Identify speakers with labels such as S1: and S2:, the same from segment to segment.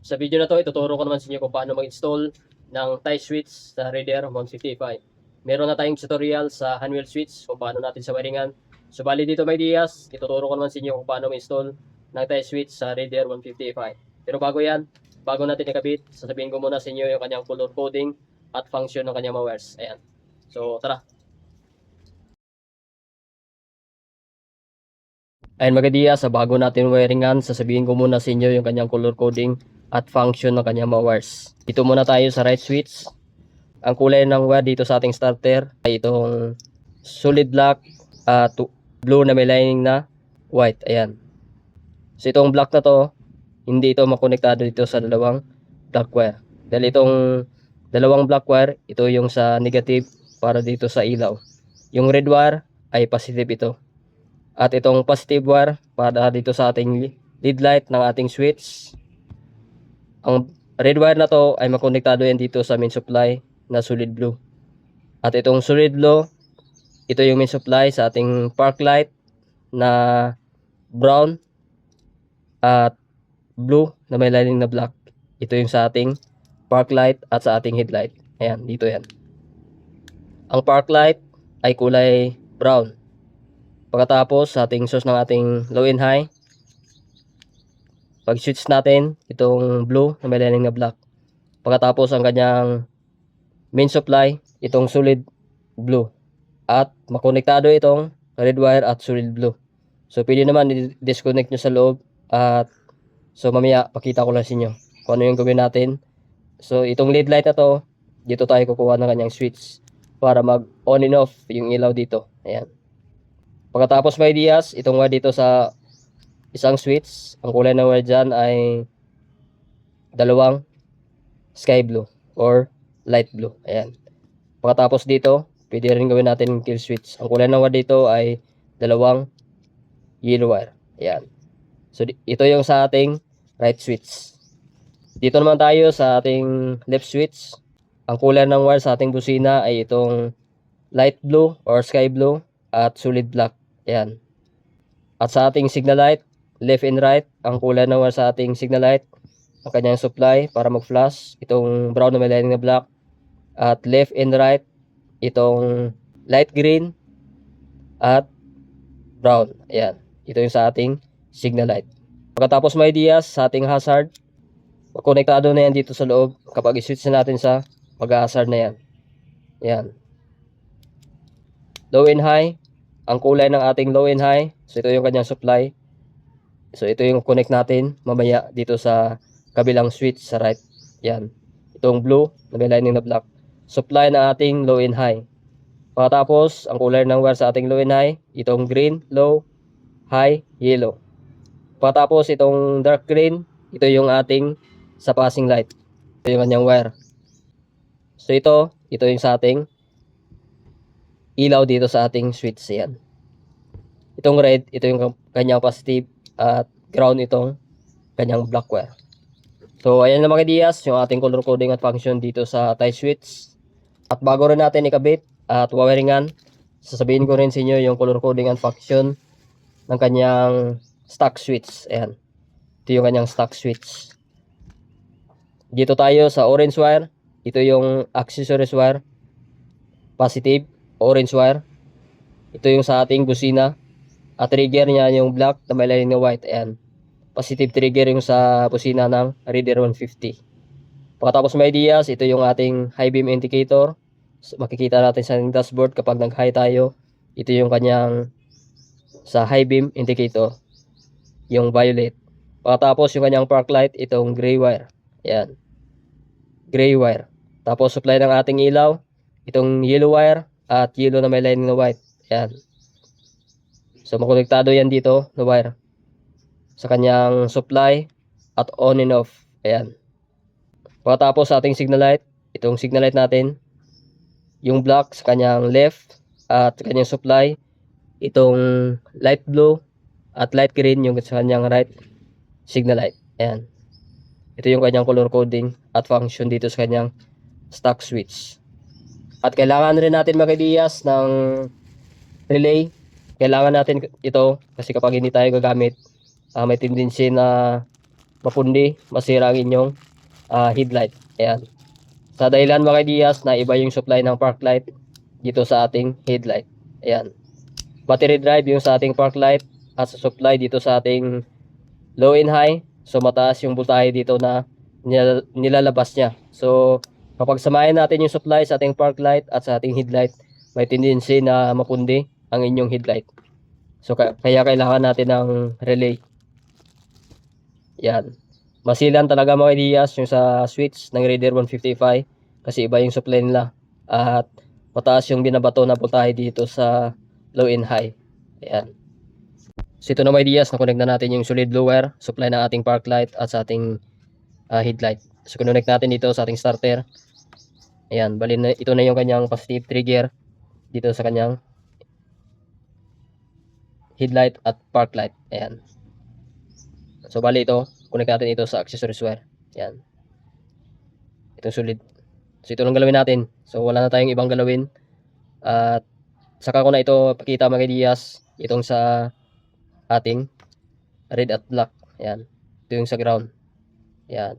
S1: Sa video na to, ituturo ko naman sa inyo kung paano mag-install ng tie switch sa Raider 155. Meron na tayong tutorial sa handwheel switch kung paano natin sa wiringan. So bali dito may ideas, ituturo ko naman sa inyo kung paano mag-install ng tie switch sa Raider 155. Pero bago yan, bago natin ikabit, sasabihin ko muna sa inyo yung kanyang color coding at function ng kanyang mga wires. Ayan. So tara. Ayan mga ideas, sa bago natin wiringan, sasabihin ko muna sa inyo yung kanyang color coding at function ng kanyang mga wires. Dito muna tayo sa right switch. Ang kulay ng wire dito sa ating starter ay itong solid black at blue na may lining na white. Ayan. So itong black na to, hindi ito makonektado dito sa dalawang black wire. Dahil itong dalawang black wire, ito yung sa negative para dito sa ilaw. Yung red wire ay positive ito. At itong positive wire para dito sa ating lead light ng ating switch. Ang red wire na to ay makonektado yan dito sa main supply na solid blue. At itong solid blue, ito yung main supply sa ating park light na brown at blue na may lining na black. Ito yung sa ating park light at sa ating headlight. Ayan, dito yan. Ang park light ay kulay brown. Pagkatapos sa ating source ng ating low and high, pag switch natin itong blue na may lining na black. Pagkatapos ang kanyang main supply, itong solid blue. At makonektado itong red wire at solid blue. So pwede naman i-disconnect nyo sa loob. At so mamaya pakita ko lang sa inyo kung ano yung gawin natin. So itong lead light na to, dito tayo kukuha ng kanyang switch para mag on and off yung ilaw dito. Ayan. Pagkatapos may ideas, itong wire dito sa isang switch, ang kulay ng wire dyan ay dalawang sky blue or light blue. Ayan. Pagkatapos dito, pwede rin gawin natin kill switch. Ang kulay ng wire dito ay dalawang yellow wire. Ayan. So ito yung sa ating right switch. Dito naman tayo sa ating left switch. Ang kulay ng wire sa ating busina ay itong light blue or sky blue at solid black. Ayan. At sa ating signal light, left and right, ang kulay ng wire sa ating signal light, ang kanyang supply para mag-flash, itong brown na may lining na black. At left and right, itong light green at brown. Ayan. Ito yung sa ating signal light. Pagkatapos may ideas sa ating hazard, konektado na yan dito sa loob kapag i-switch na natin sa pag-hazard na yan. Ayan. Low and high, ang kulay ng ating low and high, so ito yung kanyang supply. So ito yung connect natin mamaya dito sa kabilang switch sa right. Yan. Itong blue na may lining na black. Supply na ating low and high. Pagkatapos, ang kulay ng wire sa ating low and high, itong green, low, high, yellow. Pagkatapos, itong dark green, ito yung ating sa passing light. Ito yung kanyang wire. So ito yung sa ating ilaw dito sa ating switch. Yan. Itong red, ito yung kanyang positive at ground itong kanyang black wire. So ayan na mga ideas, yung ating color coding at function dito sa tie switch. At bago rin natin ikabit at wawiringan, sasabihin ko rin sa inyo yung color coding and function ng kanyang stock switch. Ayan. Ito yung kanyang stock switch. Dito tayo sa orange wire. Ito yung accessories wire. Positive, orange wire. Ito yung sa ating busina. At trigger niya yung black na may lining na white. Ayan. Positive trigger yung sa busina ng Raider 150. Pagkatapos may ideas, ito yung ating high beam indicator. So, makikita natin sa dashboard kapag nag-high tayo. Ito yung kanyang sa high beam indicator. Yung violet. Pagkatapos yung kanyang park light, itong gray wire. Ayan. Gray wire. Tapos supply ng ating ilaw, itong yellow wire at yellow na may lining na white. Ayan. So makonektado yan dito na wire sa kanyang supply at on and off. Ayan. Pagkatapos sa ating signal light, itong signal light natin, yung black sa kanyang left at sa kanyang supply, itong light blue at light green yung sa kanyang right signal light. Ayan. Ito yung kanyang color coding at function dito sa kanyang stock switch. At kailangan rin natin mag-ideas ng relay. Kailangan natin ito kasi kapag hindi tayo gagamit, may tendency na mapundi, masira ang inyong headlight. Ayan. Sa dahilan mga ideas na iba yung supply ng park light dito sa ating headlight. Ayan. Battery drive yung sa ating park light at sa supply dito sa ating low and high. So mataas yung voltahe dito na nilalabas niya. So kapag samahin natin yung supply sa ating park light at sa ating headlight, may tendency na mapundi ang inyong headlight. So kaya kailangan natin ng relay. Yan. Masilan talaga mga ideas yung sa switch ng Raider 155 kasi iba yung supply nila at mataas yung binabato na voltahe dito sa low and high. Ayan. So ito na mga ideas, na-connect na natin yung solid blue wire, supply ng ating park light at sa ating headlight. So connect natin dito sa ating starter. Ayan, bali na, ito na yung kanyang positive trigger dito sa kanyang headlight at park light. Ayan. So bali ito, connect natin ito sa accessories wire. Ayan. Itong solid. So ito lang galawin natin. So wala na tayong ibang galawin. At saka ko na ito pakita mga ideas itong sa ating red at black. Ayan. Ito yung sa ground. Ayan.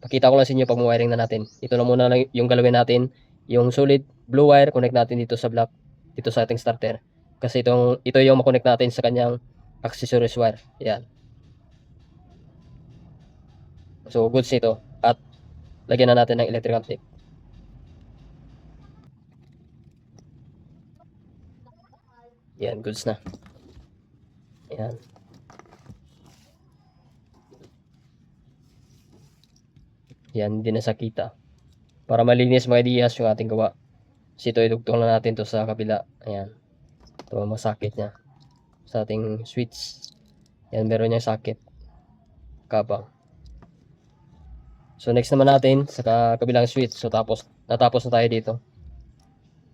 S1: Pakita ko lang sa inyo pag wiring na natin. Ito na muna lang yung galawin natin. Yung solid blue wire, connect natin dito sa black. Dito sa ating starter. Kasi ito yung makonect natin sa kanyang accessories wire. Ayan. So goods ito. At lagyan na natin ng electrical tape. Ayan, goods na. Ayan. Yan, hindi na sakita. Para malinis mga ideas yung ating gawa. Kasi ito, idugtong na natin to sa kabila. Ayan. Ito, masakit niya. Sa ating switch. Yan, meron niyang sakit. Kabang. So, next naman natin sa kabilang switch. So, natapos na tayo dito.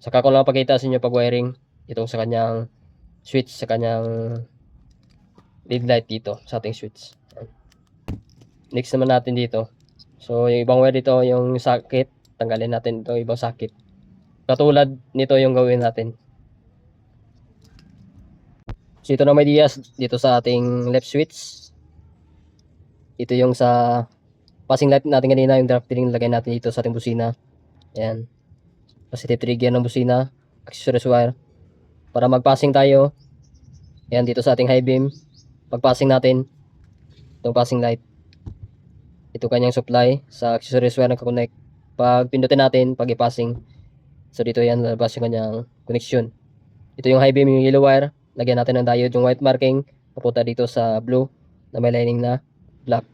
S1: Saka ko lang pakita sa inyo pag wiring. Itong sa kanyang switch, sa kanyang lead light dito sa ating switch. Ayan. Next naman natin dito. So, yung ibang wire dito, yung sakit, tanggalin natin ito, ibang sakit. Katulad nito yung gawin natin. So, ito na may ideas dito sa ating left switch. Ito yung sa passing light natin kanina, yung drop tring, lagay natin dito sa ating busina. Ayan. Positive trigger ng busina, accessories wire. Para mag-passing tayo, ayan, dito sa ating high beam. Pag-passing natin, itong passing light. Ito kanyang supply sa accessories wire na connect. Pag pindutin natin, pag i-passing, so dito yan, lalabas yung kanyang connection. Ito yung high beam, yung yellow wire. Lagyan natin ng diode, yung white marking, papunta dito sa blue na may lining na black.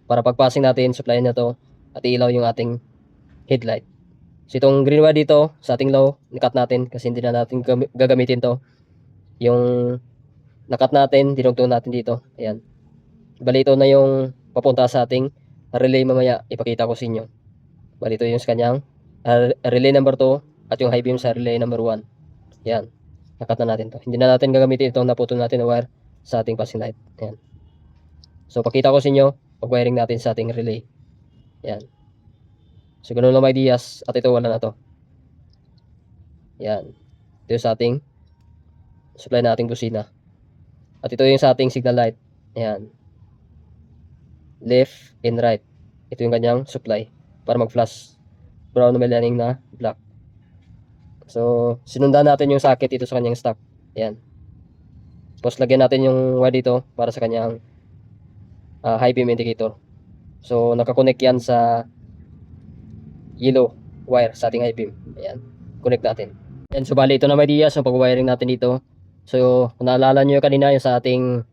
S1: Para pag-passing natin, supply na to at ilaw yung ating headlight. So itong green wire dito sa ating low, nikat natin kasi hindi na natin gagamitin to. Yung nakat natin, dinugtong natin dito. Ayan. Bali ito na yung papunta sa ating relay mamaya, ipakita ko sa inyo. Bali ito yung sa kanyang relay number 2 at yung high beam sa relay number 1. Yan. Nakat na natin to. Hindi na natin gagamitin itong naputol natin na wire sa ating passing light. Yan. So pakita ko sa inyo pag wiring natin sa ating relay. Yan. So ganun lang may ideas at ito wala na to. Yan. Ito yung sa ating supply na ating busina. At ito yung sa ating signal light. Yan. Left and right. Ito yung kanyang supply para mag-flash. Brown na may lining na black. So, sinundan natin yung socket dito sa kanyang stock. Ayan. Tapos lagyan natin yung wire dito para sa kanyang high beam indicator. So, nakakonect yan sa yellow wire sa ating high beam. Ayan. Connect natin. Ayan. So, bali ito na may ideas yung pag-wiring natin dito. So, kung naalala nyo kanina yung sa ating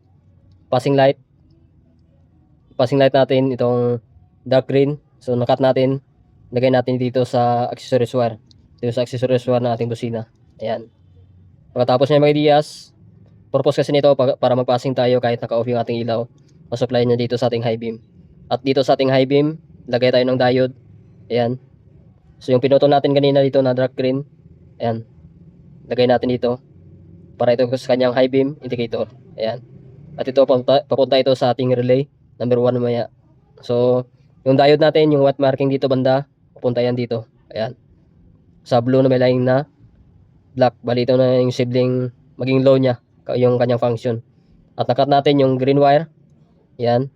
S1: passing light. Passing light natin itong dark green. So nakat natin, lagay natin dito sa accessories wire. Dito sa accessories wire ng ating busina. Ayan. Pagkatapos niya mga ideas, purpose kasi nito para mag-passing tayo kahit naka-off yung ating ilaw. Masupply niya dito sa ating high beam. At dito sa ating high beam, lagay tayo ng diode. Ayan. So yung pinutol natin kanina dito na dark green, ayan. Lagay natin dito para ito sa kanyang high beam indicator. Ayan. At ito papunta ito sa ating relay number 1 maya. So, yung diode natin, yung white marking dito banda, pupunta yan dito. Ayan. Sa blue na may line na black. Bali ito na yung sibling maging low niya, yung kanyang function. At nakat natin yung green wire. Ayan.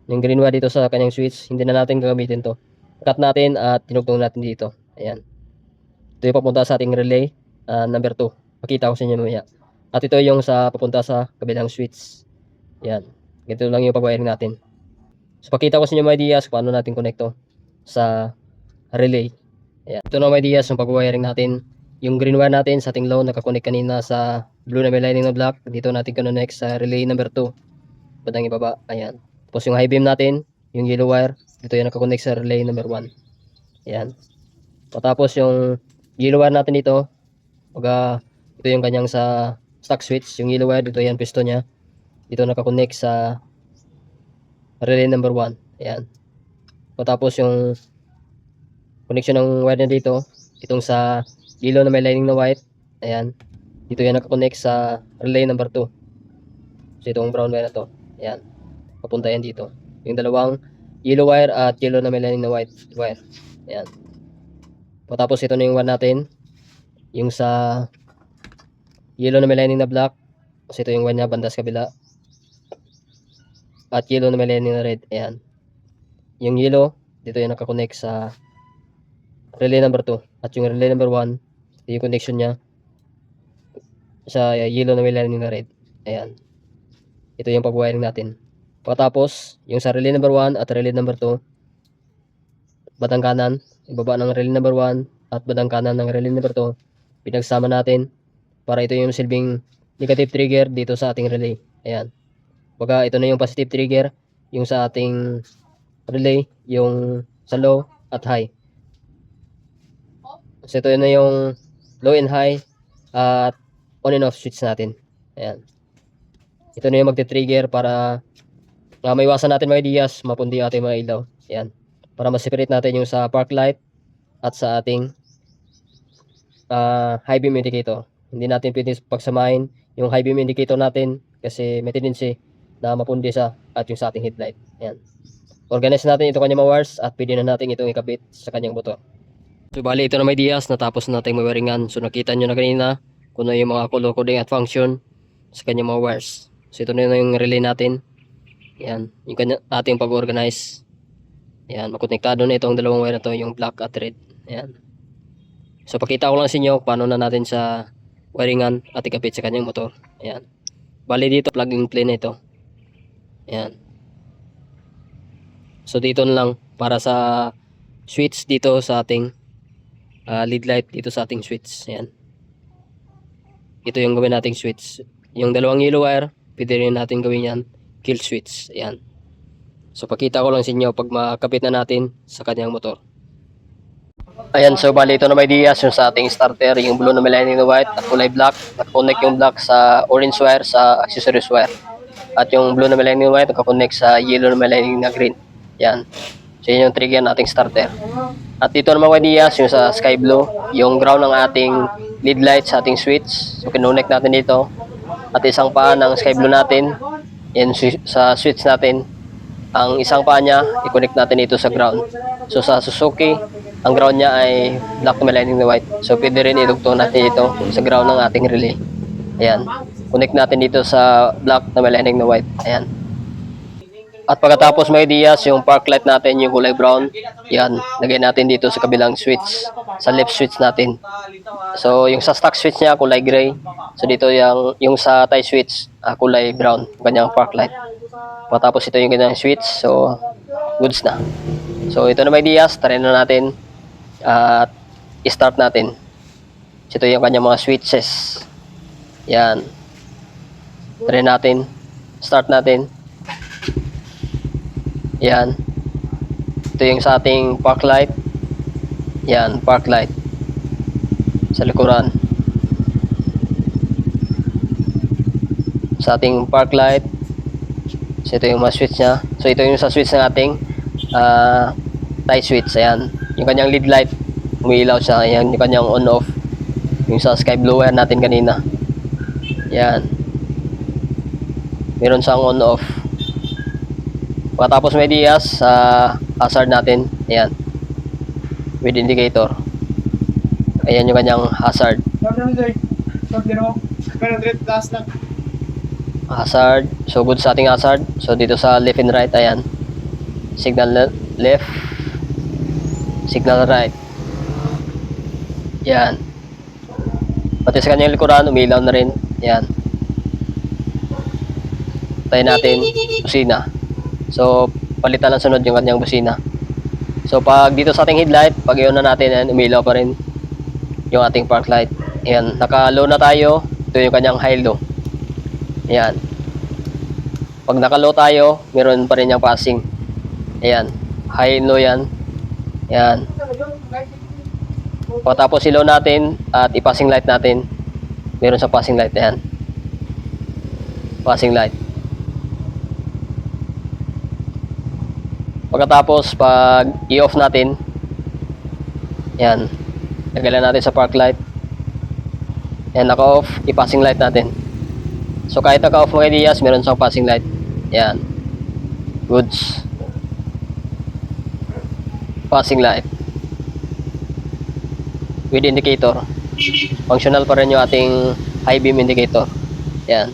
S1: Yung green wire dito sa kanyang switch, hindi na natin gagamitin to. Cut natin at tinugtong natin dito. Ayan. Ito yung papunta sa ating relay number 2. Pakita ko sa inyo mamaya. At ito yung sa papunta sa kabilang switch. Ayan. Ganito lang yung pag-wiring natin. So pakita ko sa inyo mga ideas kung paano natin connecto sa relay. Ayan. Ito na mga ideas yung pag-wiring natin. Yung green wire natin sa ating low nakakonect kanina sa blue na may lining na black. Dito natin connect sa relay number 2. Bandang ibaba. Ayan. Tapos yung high beam natin, yung yellow wire, dito yung nakakonect sa relay number 1. Ayan. Tapos yung yellow wire natin dito, ito yung kanyang sa stock switch. Yung yellow wire, dito yan piston niya. Dito nakakonect sa relay number 1. Ayan. Tapos yung connection ng wire niya dito, itong sa yellow na may lining na white. Ayan. Dito yan nakakonect sa relay number 2. So itong brown wire na to. Ayan. Papunta yan dito. Yung dalawang yellow wire at yellow na may lining na white wire. Ayan. Tapos ito na yung one natin. Yung sa yellow na may lining na black. Kasi ito yung one niya banda sa kabila. At yellow na may lining na red. Ayan. Yung yellow, dito yung nakakonect sa relay number 2. At yung relay number 1, yung connection niya sa yellow na may lining na red. Ayan. Ito yung pag-wiring natin. Pagkatapos, yung sa relay number 1 at relay number 2, batang kanan, ibaba ng relay number 1 at batang kanan ng relay number 2, pinagsama natin para ito yung silbing negative trigger dito sa ating relay. Ayan. Baga ito na yung positive trigger, yung sa ating relay, yung sa low at high. So ito na yung low and high at on and off switch natin. Ayan. Ito na yung magte-trigger para maiwasan natin mga ideas, mapundi ating mga ilaw. Ayan. Para ma-separate natin yung sa park light at sa ating high beam indicator. Hindi natin pwede pagsamahin yung high beam indicator natin kasi may tendency na mapundi sa at yung sa ating headlight. Ayan. Organize natin ito kanyang mga wires at pwede na natin itong ikabit sa kanyang motor. So bali ito na may ideas, natapos na natin mawiringan. So nakita nyo na kanina kung ano yung mga color coding at function sa kanyang mga wires. So ito na yung relay natin. Ayan, yung ating pag-organize. Ayan, makonektado na itong dalawang wire na to, yung black at red. Ayan. So pakita ko lang sa inyo paano na natin sa wiringan at ikabit sa kanyang motor. Ayan. Bali dito plug and play na ito. Ayan. So dito na lang para sa switch dito sa ating lead light dito sa ating switch. Ayan. Ito yung gawin nating switch. Yung dalawang yellow wire, pwede rin natin gawin yan kill switch. Ayan. So pakita ko lang sa inyo pag makapit na natin sa kanyang motor. Ayan, so bali ito na may ideas yung sa ating starter, yung blue na may lining na white at kulay black. Nakakonect yung black sa orange wire sa accessories wire. At yung blue na may lining na white nakakonect sa yellow na may lining na green. Ayan. So yun yung trigger ng ating starter. At dito naman mga ideas yung sa sky blue, yung ground ng ating lead light sa ating switch. So kinonect natin dito. At isang paa ng sky blue natin, yan sa switch natin. Ang isang paa niya, i-connect natin ito sa ground. So sa Suzuki, ang ground niya ay black na may lining na white. So pwede rin idugtong natin ito sa ground ng ating relay. Ayan. Connect natin dito sa black na may lining na white. Ayan. At pagkatapos may ideas, yung park light natin, yung kulay brown, yan, lagay natin dito sa kabilang switch, sa left switch natin. So yung sa stock switch niya, kulay gray. So dito yung sa tie switch, kulay brown, kanyang park light. Pagkatapos ito yung kanyang switch, so goods na. So ito na may ideas, try na natin at start natin. So, ito yung kanyang mga switches. Yan. Try natin. Start natin. Yan. Ito yung sa ating park light. Yan, park light. Sa likuran. Sa ating park light. So ito yung mga switch nya. So ito yung sa switch ng ating tie switch. Ayan. Yung kanyang lead light. Umiilaw siya. Ayan. Yung kanyang on off. Yung sa sky blue wire natin kanina. Ayan. Meron siyang on off. Pagkatapos may dias sa hazard natin. Ayan. With indicator. Ayan yung kanyang hazard. Hazard. So good sa ating hazard. So dito sa left and right. Ayan. signal left, signal right. Yan. Pati sa kanyang likuran, umilaw na rin. Yan. Tayo natin, busina. So, palitan ng sunod yung kanyang busina. So, pag dito sa ating headlight, pag iyon na natin, yan, umilaw pa rin yung ating park light. Yan. Naka-low na tayo. Ito yung kanyang high low. Yan. Pag naka-low tayo, meron pa rin yung passing. Ayan. High and low yan. Yan. Pagkatapos ilaw natin at i-passing light natin, meron sa passing light na yan. Passing light. Pagkatapos, pag i-off natin, yan. Lagalan natin sa park light. Yan, naka-off, i-passing light natin. So, kahit naka-off mga ideas, meron sa passing light. Yan. Goods. Passing light with indicator. Functional pa rin yung ating high beam indicator. Yan.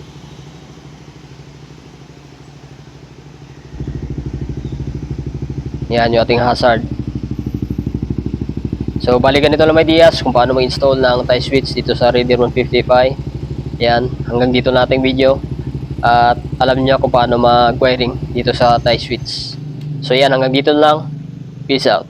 S1: Yan yung ating hazard. So bali ganito lang may ideas kung paano mag-install ng tie switch dito sa Raider 155. Yan, hanggang dito na ating video. At alam niyo kung paano mag-wiring dito sa tie switch. So yan, hanggang dito lang. Peace out.